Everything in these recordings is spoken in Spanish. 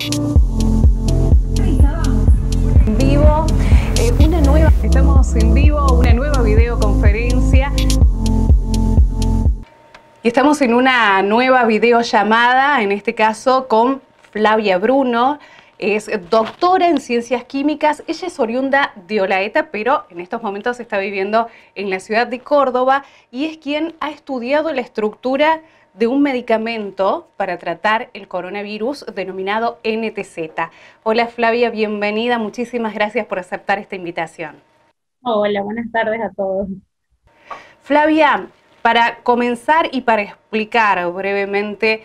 En vivo, estamos en vivo, una nueva videoconferencia. Y estamos en una nueva videollamada, en este caso con Flavia Bruno. Es doctora en Ciencias Químicas. Ella es oriunda de Olaeta, pero en estos momentos está viviendo en la ciudad de Córdoba y es quien ha estudiado la estructura de un medicamento para tratar el coronavirus denominado NTZ. Hola Flavia, bienvenida. Muchísimas gracias por aceptar esta invitación. Hola, buenas tardes a todos. Flavia, para comenzar y para explicar brevemente,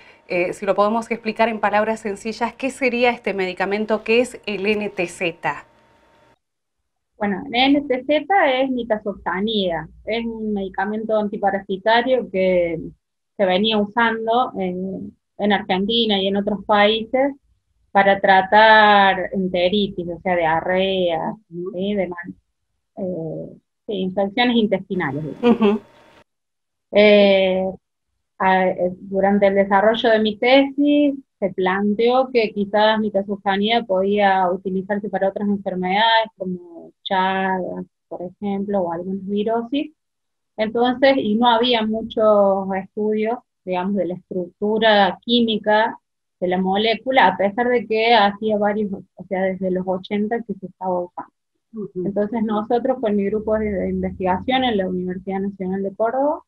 si lo podemos explicar en palabras sencillas, ¿qué sería este medicamento? ¿Qué es el NTZ? Bueno, el NTZ es nitazoxanida, es un medicamento antiparasitario que se venía usando en Argentina y en otros países para tratar enteritis, o sea, diarrea, ¿sí? Sí, infecciones intestinales, digamos. Ujú. Eh, Durante el desarrollo de mi tesis se planteó que quizás nitazoxanida podía utilizarse para otras enfermedades como Chagas, por ejemplo, o algunas virosis. Entonces, y no había muchos estudios, digamos, de la estructura química de la molécula, a pesar de que hacía varios, o sea, desde los 80 que se estaba usando. Entonces nosotros con mi grupo de investigación en la Universidad Nacional de Córdoba,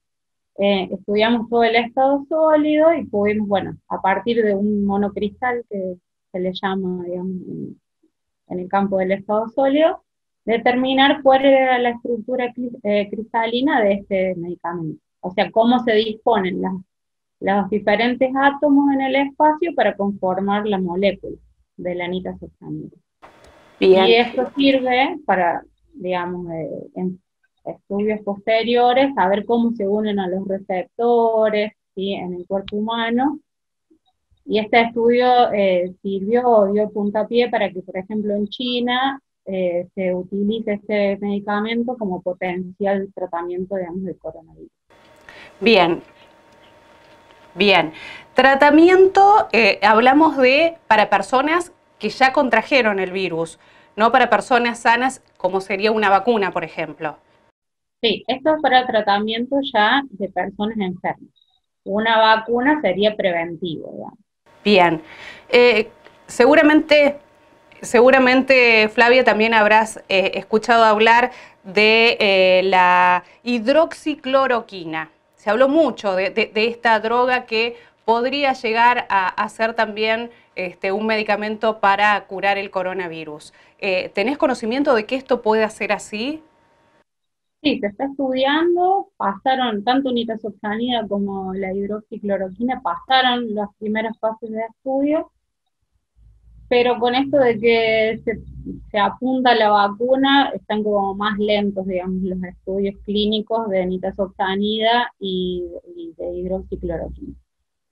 estudiamos todo el estado sólido y pudimos, bueno, a partir de un monocristal que se le llama, digamos, en el campo del estado sólido, determinar cuál era la estructura cristalina de este medicamento. O sea, cómo se disponen los diferentes átomos en el espacio para conformar la molécula de la nitazoxanida. Y Bien, esto sirve para, digamos, en estudios posteriores, saber cómo se unen a los receptores, ¿sí? En el cuerpo humano. Y este estudio sirvió o dio puntapié para que, por ejemplo, en China se utilice este medicamento como potencial tratamiento, digamos, del coronavirus. bien, bien. Tratamiento, hablamos de para personas que ya contrajeron el virus, no para personas sanas como sería una vacuna, por ejemplo. Sí, esto es para tratamiento ya de personas enfermas. Una vacuna sería preventivo, digamos. Bien. Eh, seguramente Seguramente, Flavia, también habrás escuchado hablar de la hidroxicloroquina. Se habló mucho de esta droga que podría llegar a ser también un medicamento para curar el coronavirus. ¿Tenés conocimiento de que esto puede ser así? Sí, se está estudiando, pasaron tanto nitazoxanida como la hidroxicloroquina, pasaron las primeras fases de estudio, pero con esto de que se apunta a la vacuna, están como más lentos, digamos, los estudios clínicos de nitazoxanida y de hidroxicloroquina.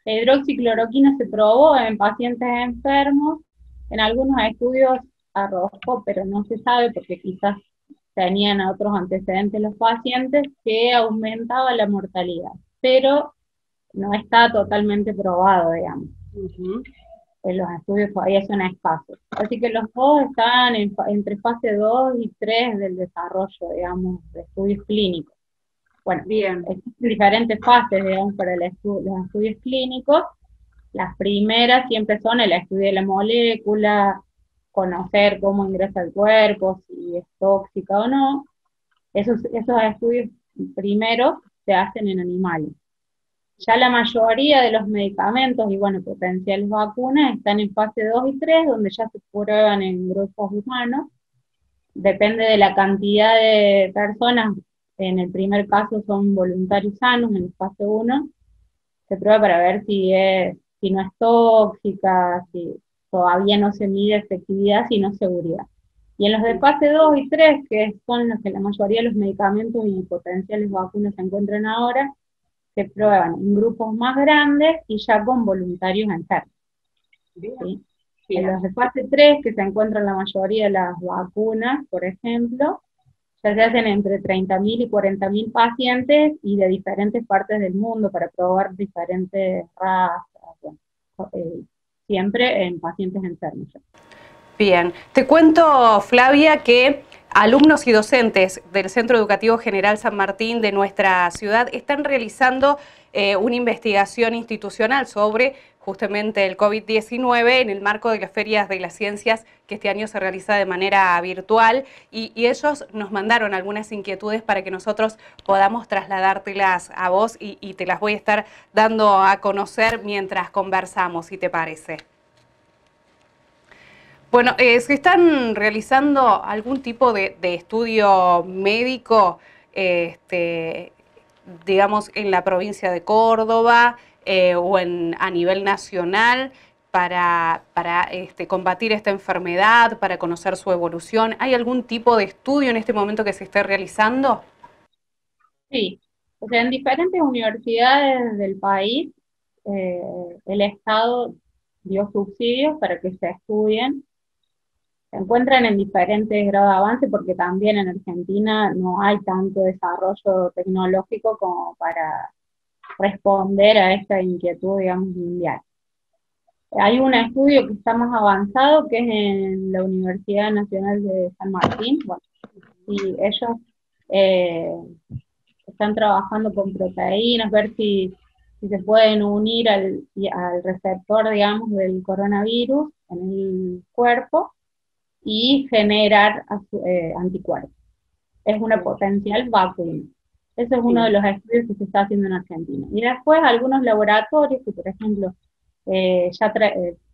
La hidroxicloroquina se probó en pacientes enfermos, en algunos estudios arrojó, pero no se sabe porque quizás tenían otros antecedentes los pacientes, que aumentaba la mortalidad, pero no está totalmente probado, digamos. Ujú. Los estudios todavía son escasos. Así que los dos están entre fase 2 y 3 del desarrollo, digamos, de estudios clínicos. Bueno, Bien. existen diferentes fases, digamos, para los estudios clínicos. Las primeras siempre son el estudio de la molécula, conocer cómo ingresa al cuerpo, si es tóxica o no. Esos estudios primeros se hacen en animales. Ya la mayoría de los medicamentos y, bueno, potenciales vacunas están en fase 2 y 3, donde ya se prueban en grupos humanos. Depende de la cantidad de personas. En el primer caso son voluntarios sanos, en el fase 1 se prueba para ver si no es tóxica, si todavía no se mide efectividad, sino seguridad. Y en los de fase 2 y 3, que son los que la mayoría de los medicamentos y potenciales vacunas se encuentran ahora, se prueban en grupos más grandes y ya con voluntarios enfermos. Bien. ¿Sí? En Bien. los de fase 3, que se encuentran la mayoría de las vacunas, por ejemplo, ya se hacen entre 30.000 y 40.000 pacientes y de diferentes partes del mundo para probar diferentes razas, bueno, siempre en pacientes enfermos. Bien, te cuento, Flavia, que alumnos y docentes del Centro Educativo General San Martín de nuestra ciudad están realizando una investigación institucional sobre justamente el COVID-19 en el marco de las ferias de las ciencias que este año se realiza de manera virtual y ellos nos mandaron algunas inquietudes para que nosotros podamos trasladártelas a vos y te las voy a estar dando a conocer mientras conversamos, si te parece. Bueno, ¿se están realizando algún tipo de estudio médico, este, digamos, en la provincia de Córdoba o a nivel nacional para combatir esta enfermedad, para conocer su evolución? ¿Hay algún tipo de estudio en este momento que se esté realizando? Sí, o sea, en diferentes universidades del país, eh, el Estado dio subsidios para que se estudien. Se encuentran en diferentes grados de avance porque también en Argentina no hay tanto desarrollo tecnológico como para responder a esta inquietud, digamos, mundial. Hay un estudio que está más avanzado que es en la Universidad Nacional de San Martín. Bueno, y ellos eh, están trabajando con proteínas, ver si se pueden unir al receptor, digamos, del coronavirus en el cuerpo y generar anticuerpos. Es una potencial vacuna. Ese es uno de los estudios que se está haciendo en Argentina. Y después algunos laboratorios que, por ejemplo, ya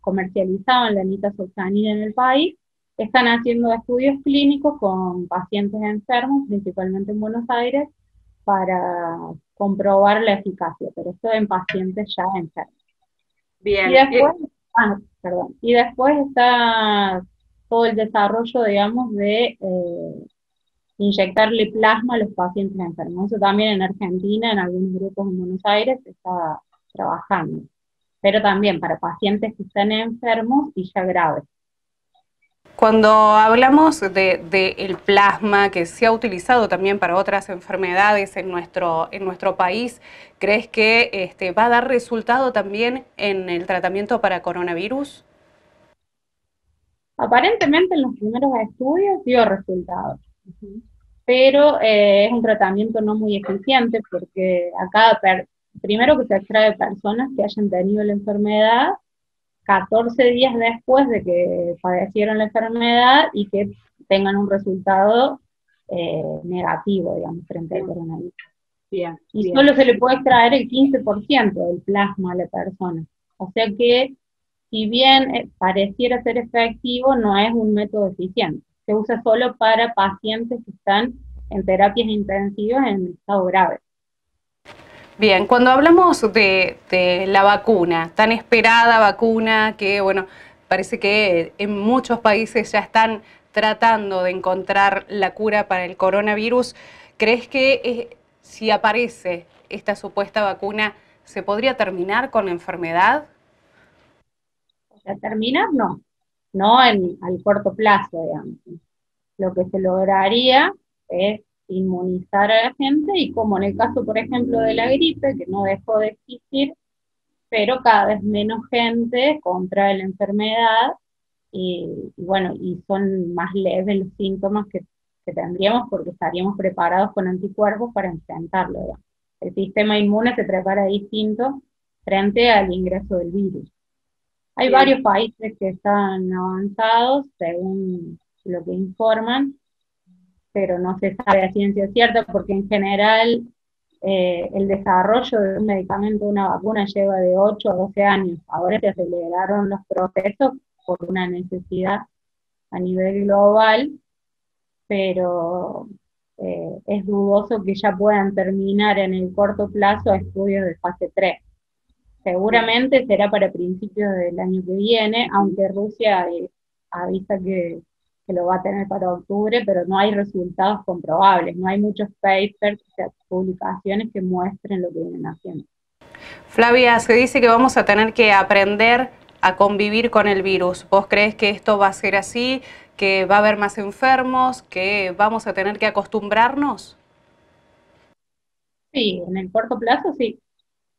comercializaban la nitazoxanida en el país, están haciendo estudios clínicos con pacientes enfermos, principalmente en Buenos Aires, para comprobar la eficacia, pero esto en pacientes ya enfermos. Y Bien. después, perdón, y después está todo el desarrollo, digamos, de inyectarle plasma a los pacientes enfermos. Eso también en Argentina, en algunos grupos en Buenos Aires, se está trabajando. Pero también para pacientes que están enfermos y ya graves. Cuando hablamos el plasma, que se ha utilizado también para otras enfermedades en nuestro país, ¿crees que va a dar resultado también en el tratamiento para coronavirus? Aparentemente en los primeros estudios dio resultados, pero es un tratamiento no muy eficiente porque primero que se extrae de personas que hayan tenido la enfermedad 14 días después de que padecieron la enfermedad y que tengan un resultado negativo, digamos, frente al coronavirus. Bien, Y bien. solo se le puede extraer el 15% del plasma a la persona. O sea que, si bien pareciera ser efectivo, no es un método eficiente. Se usa solo para pacientes que están en terapias intensivas en estado grave. Bien, cuando hablamos de la vacuna, tan esperada vacuna que, bueno, parece que en muchos países ya están tratando de encontrar la cura para el coronavirus, ¿crees que si aparece esta supuesta vacuna, se podría terminar con la enfermedad? O sea, terminar no al corto plazo, digamos. Lo que se lograría es inmunizar a la gente y como en el caso, por ejemplo, de la gripe, que no dejó de existir, pero cada vez menos gente contrae la enfermedad y bueno, y son más leves los síntomas que tendríamos porque estaríamos preparados con anticuerpos para enfrentarlo, digamos. El sistema inmune se prepara distinto frente al ingreso del virus. Hay Bien. varios países que están avanzados, según lo que informan, pero no se sabe a ciencia cierta porque en general el desarrollo de un medicamento, una vacuna, lleva de 8 a 12 años. Ahora se aceleraron los procesos por una necesidad a nivel global, pero es dudoso que ya puedan terminar en el corto plazo estudios de fase 3. Seguramente será para principios del año que viene, aunque Rusia avisa que lo va a tener para octubre, pero no hay resultados comprobables, no hay muchos papers, o sea, publicaciones que muestren lo que vienen haciendo. Flavia, se dice que vamos a tener que aprender a convivir con el virus. ¿Vos crees que esto va a ser así, que va a haber más enfermos, que vamos a tener que acostumbrarnos? Sí, en el corto plazo sí.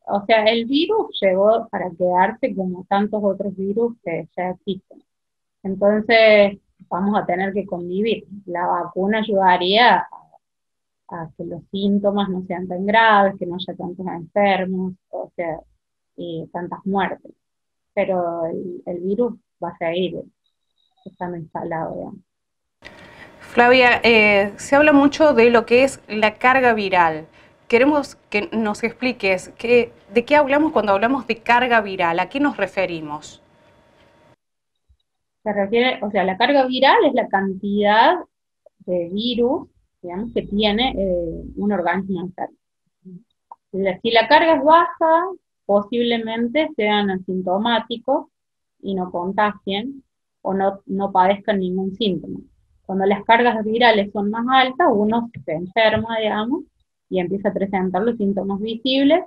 o sea, el virus llegó para quedarse como tantos otros virus que ya existen. Entonces, vamos a tener que convivir. La vacuna ayudaría a que los síntomas no sean tan graves, que no haya tantos enfermos, o sea, y tantas muertes. Pero el virus va a seguir estando instalado, digamos. Flavia, se habla mucho de lo que es la carga viral. Queremos que nos expliques de qué hablamos cuando hablamos de carga viral, a qué nos referimos. Se refiere, o sea, la carga viral es la cantidad de virus, digamos, que tiene un organismo enfermo. Si la carga es baja, posiblemente sean asintomáticos y no contagien o no padezcan ningún síntoma. Cuando las cargas virales son más altas, uno se enferma, digamos, y empieza a presentar los síntomas visibles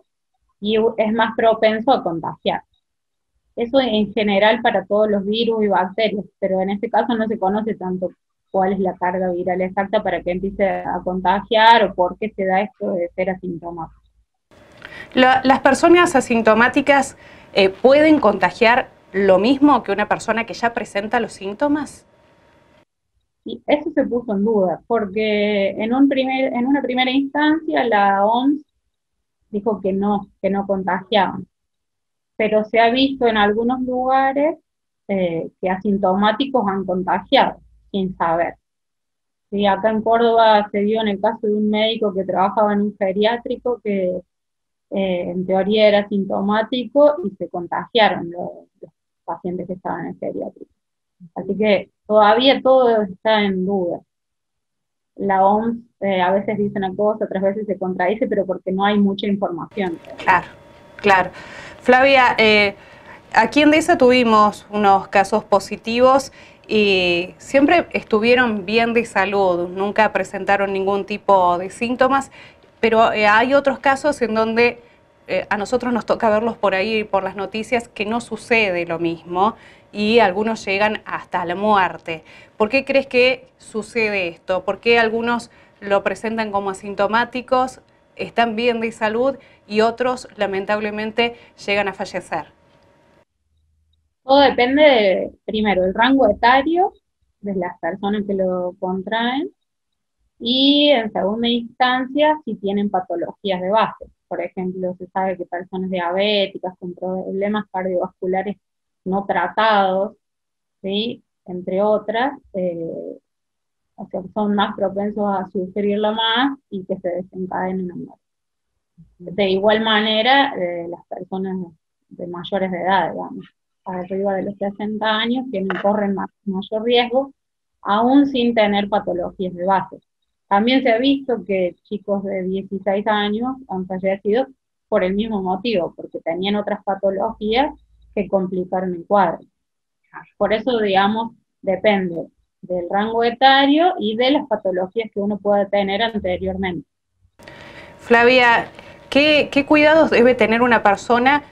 y es más propenso a contagiar. Eso en general para todos los virus y bacterias, pero en este caso no se conoce tanto cuál es la carga viral exacta para que empiece a contagiar o por qué se da esto de ser asintomático. ¿Las personas asintomáticas pueden contagiar lo mismo que una persona que ya presenta los síntomas? Y eso se puso en duda, porque en una primera instancia la OMS dijo que no contagiaban, pero se ha visto en algunos lugares que asintomáticos han contagiado, sin saber. Sí, acá en Córdoba se dio en el caso de un médico que trabajaba en un geriátrico que en teoría era asintomático y se contagiaron los pacientes que estaban en el geriátrico. Así que todavía todo está en duda. La OMS a veces dice una cosa, otras veces se contradice, pero porque no hay mucha información. Claro, claro. Flavia, aquí en DESA tuvimos unos casos positivos y siempre estuvieron bien de salud, nunca presentaron ningún tipo de síntomas, pero hay otros casos en donde a nosotros nos toca verlos por ahí, por las noticias, que no sucede lo mismo y algunos llegan hasta la muerte. ¿Por qué crees que sucede esto? ¿Por qué algunos lo presentan como asintomáticos, están bien de salud y otros lamentablemente llegan a fallecer? Todo depende, primero, del rango etario de las personas que lo contraen y en segunda instancia si tienen patologías de base. Por ejemplo, se sabe que personas diabéticas con problemas cardiovasculares no tratados, ¿sí? Entre otras, o sea, son más propensos a sufrirlo más y que se desencadenen en muerte. De igual manera, las personas de mayores de edad, digamos, arriba de los 60 años, corren mayor riesgo, aún sin tener patologías de base. También se ha visto que chicos de 16 años han fallecido por el mismo motivo, porque tenían otras patologías que complicaron el cuadro. Por eso, digamos, depende del rango etario y de las patologías que uno pueda tener anteriormente. Flavia, ¿qué cuidados debe tener una persona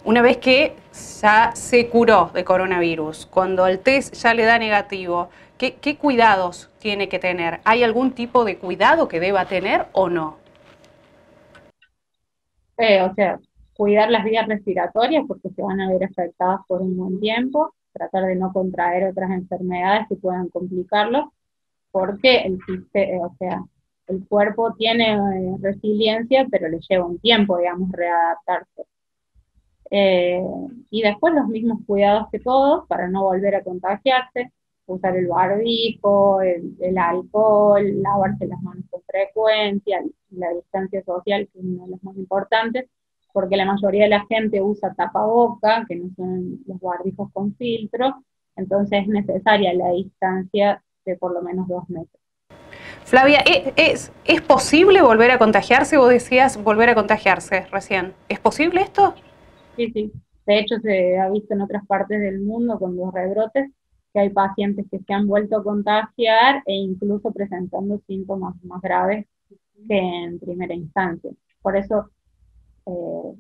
una vez que ya se curó de coronavirus? Cuando el test ya le da negativo, ¿qué cuidados tiene que tener? ¿Hay algún tipo de cuidado que deba tener o no? O sea, cuidar las vías respiratorias porque se van a ver afectadas por un buen tiempo, tratar de no contraer otras enfermedades que puedan complicarlo, porque o sea, el cuerpo tiene resiliencia, pero le lleva un tiempo, digamos, readaptarse. Eh, y después los mismos cuidados que todos para no volver a contagiarse, usar el barbijo, el alcohol, lavarse las manos con frecuencia, la distancia social, que es uno de los más importantes, porque la mayoría de la gente usa tapaboca, que no son los barbijos con filtro, entonces es necesaria la distancia de por lo menos 2 metros. Flavia, ¿es posible volver a contagiarse? Vos decías volver a contagiarse recién. ¿Es posible esto? Sí, sí. De hecho, se ha visto en otras partes del mundo con los rebrotes que hay pacientes que se han vuelto a contagiar e incluso presentando síntomas más graves que en primera instancia. Por eso eh,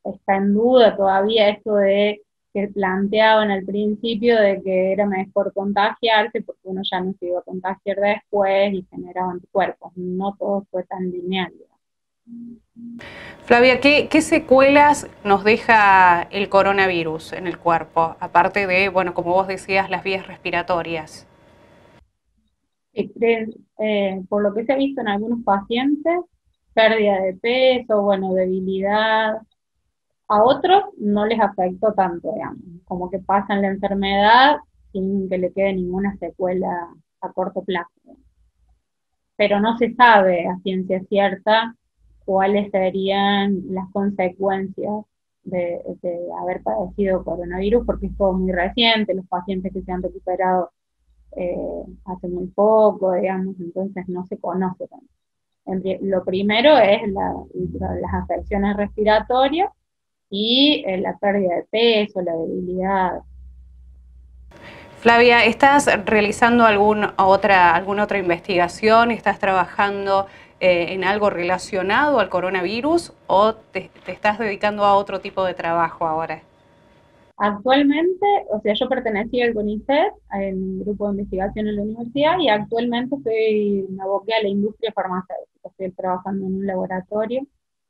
está en duda todavía esto de que planteaban al principio de que era mejor contagiarse porque uno ya no se iba a contagiar después y generaba anticuerpos. No todo fue tan lineal, digamos. Flavia, ¿qué secuelas nos deja el coronavirus en el cuerpo? Aparte de, bueno, como vos decías, las vías respiratorias. Por lo que se ha visto en algunos pacientes, pérdida de peso, bueno, debilidad. A otros no les afectó tanto, digamos, como que pasan la enfermedad sin que le quede ninguna secuela a corto plazo. Pero no se sabe a ciencia cierta cuáles serían las consecuencias de haber padecido coronavirus, porque es todo muy reciente, los pacientes que se han recuperado hace muy poco, digamos, entonces no se conoce tanto. Lo primero es las afecciones respiratorias y la pérdida de peso, la debilidad. Flavia, ¿estás realizando alguna otra investigación? ¿Estás trabajando en algo relacionado al coronavirus o te estás dedicando a otro tipo de trabajo ahora? Actualmente, o sea, yo pertenecía al CONICET, en un grupo de investigación en la universidad, y actualmente me aboqué a la industria farmacéutica. Estoy trabajando en un laboratorio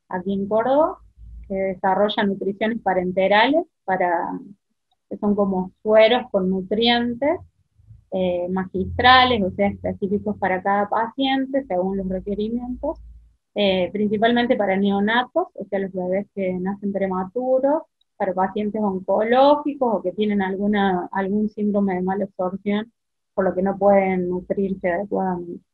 aquí en Córdoba que desarrolla nutriciones parenterales que son como sueros con nutrientes magistrales, o sea, específicos para cada paciente según los requerimientos, principalmente para neonatos, o sea, los bebés que nacen prematuros, para pacientes oncológicos o que tienen algún síndrome de mala absorción, por lo que no pueden nutrirse adecuadamente.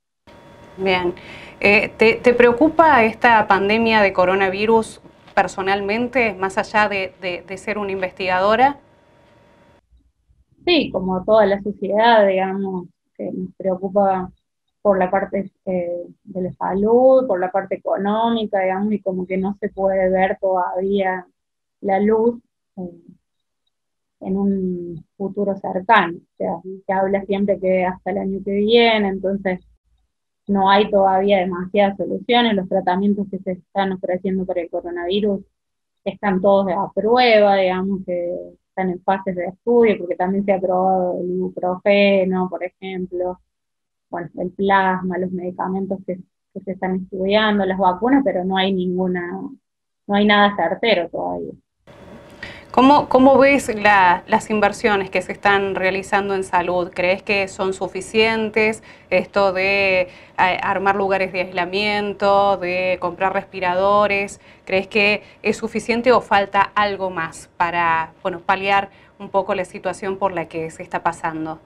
Bien. ¿Te preocupa esta pandemia de coronavirus personalmente, más allá de ser una investigadora? Sí, como toda la sociedad, digamos, que nos preocupa por la parte de la salud, por la parte económica, digamos, y como que no se puede ver todavía la luz eh, en un futuro cercano. O sea, se habla siempre que hasta el año que viene, entonces no hay todavía demasiadas soluciones. Los tratamientos que se están ofreciendo para el coronavirus están todos a prueba, digamos, que están en fases de estudio, porque también se ha probado el ibuprofeno, por ejemplo, bueno, el plasma, los medicamentos que se están estudiando, las vacunas, pero no hay nada certero todavía. ¿Cómo ves las inversiones que se están realizando en salud? ¿Crees que son suficientes? Esto de armar lugares de aislamiento, de comprar respiradores, ¿crees que es suficiente o falta algo más para, bueno, paliar un poco la situación por la que se está pasando?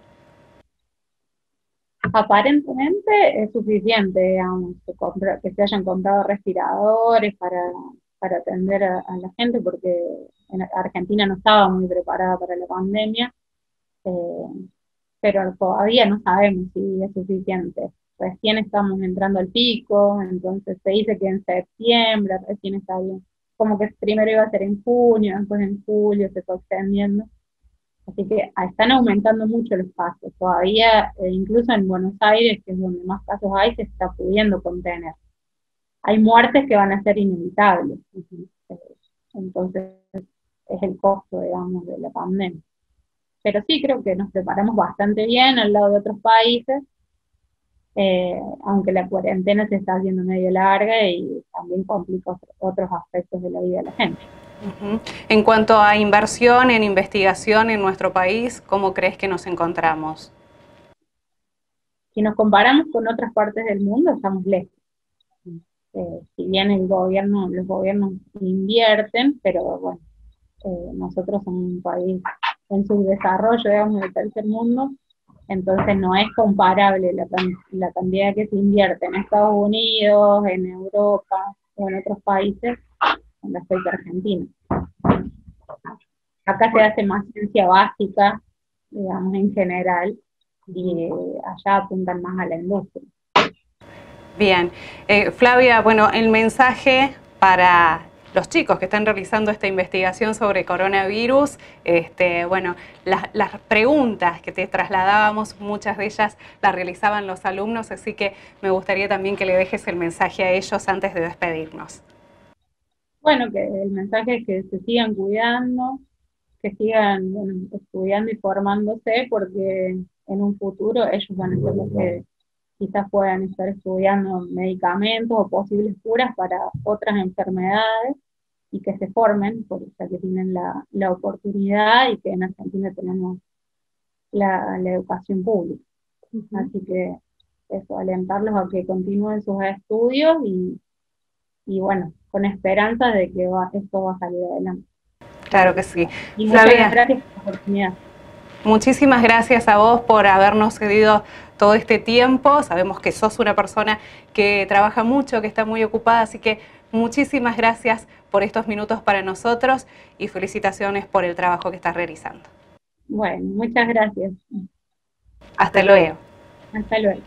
Aparentemente es suficiente, digamos, que se hayan comprado respiradores para atender a la gente, porque en Argentina no estaba muy preparada para la pandemia, eh, pero todavía no sabemos si es suficiente. Recién estamos entrando al pico, entonces se dice que en septiembre recién está bien. Como que primero iba a ser en junio, después en julio se fue extendiendo. Así que están aumentando mucho los casos. Todavía, incluso en Buenos Aires, que es donde más casos hay, se está pudiendo contener. Hay muertes que van a ser inevitables. Eh, Entonces, es el costo, digamos, de la pandemia. Pero sí creo que nos preparamos bastante bien al lado de otros países, aunque la cuarentena se está haciendo medio larga y también complica otros aspectos de la vida de la gente. Ujú. En cuanto a inversión en investigación en nuestro país, ¿cómo crees que nos encontramos? Si nos comparamos con otras partes del mundo, estamos lejos. Si bien los gobiernos invierten, pero bueno, nosotros somos un país en subdesarrollo, digamos, del tercer mundo, entonces no es comparable la cantidad que se invierte en Estados Unidos, en Europa o en otros países con respecto a Argentina. Acá se hace más ciencia básica, digamos, en general, y allá apuntan más a la industria. Bien. Flavia, bueno, el mensaje para los chicos que están realizando esta investigación sobre coronavirus, bueno, las preguntas que te trasladábamos, muchas de ellas las realizaban los alumnos, así que me gustaría también que le dejes el mensaje a ellos antes de despedirnos. Bueno, que el mensaje es que se sigan cuidando, que sigan, bueno, estudiando y formándose, porque en un futuro ellos van a ser los que quizás puedan estar estudiando medicamentos o posibles curas para otras enfermedades y que se formen, porque ya que tienen la oportunidad y que en Argentina tenemos la educación pública. Así que eso, alentarlos a que continúen sus estudios y bueno, con esperanza de que esto va a salir adelante. Claro que sí. Y muchas Flavia, gracias por la oportunidad. muchísimas gracias a vos por habernos cedido todo este tiempo. Sabemos que sos una persona que trabaja mucho, que está muy ocupada, así que muchísimas gracias por estos minutos para nosotros y felicitaciones por el trabajo que estás realizando. Bueno, muchas gracias. Hasta luego. Hasta luego.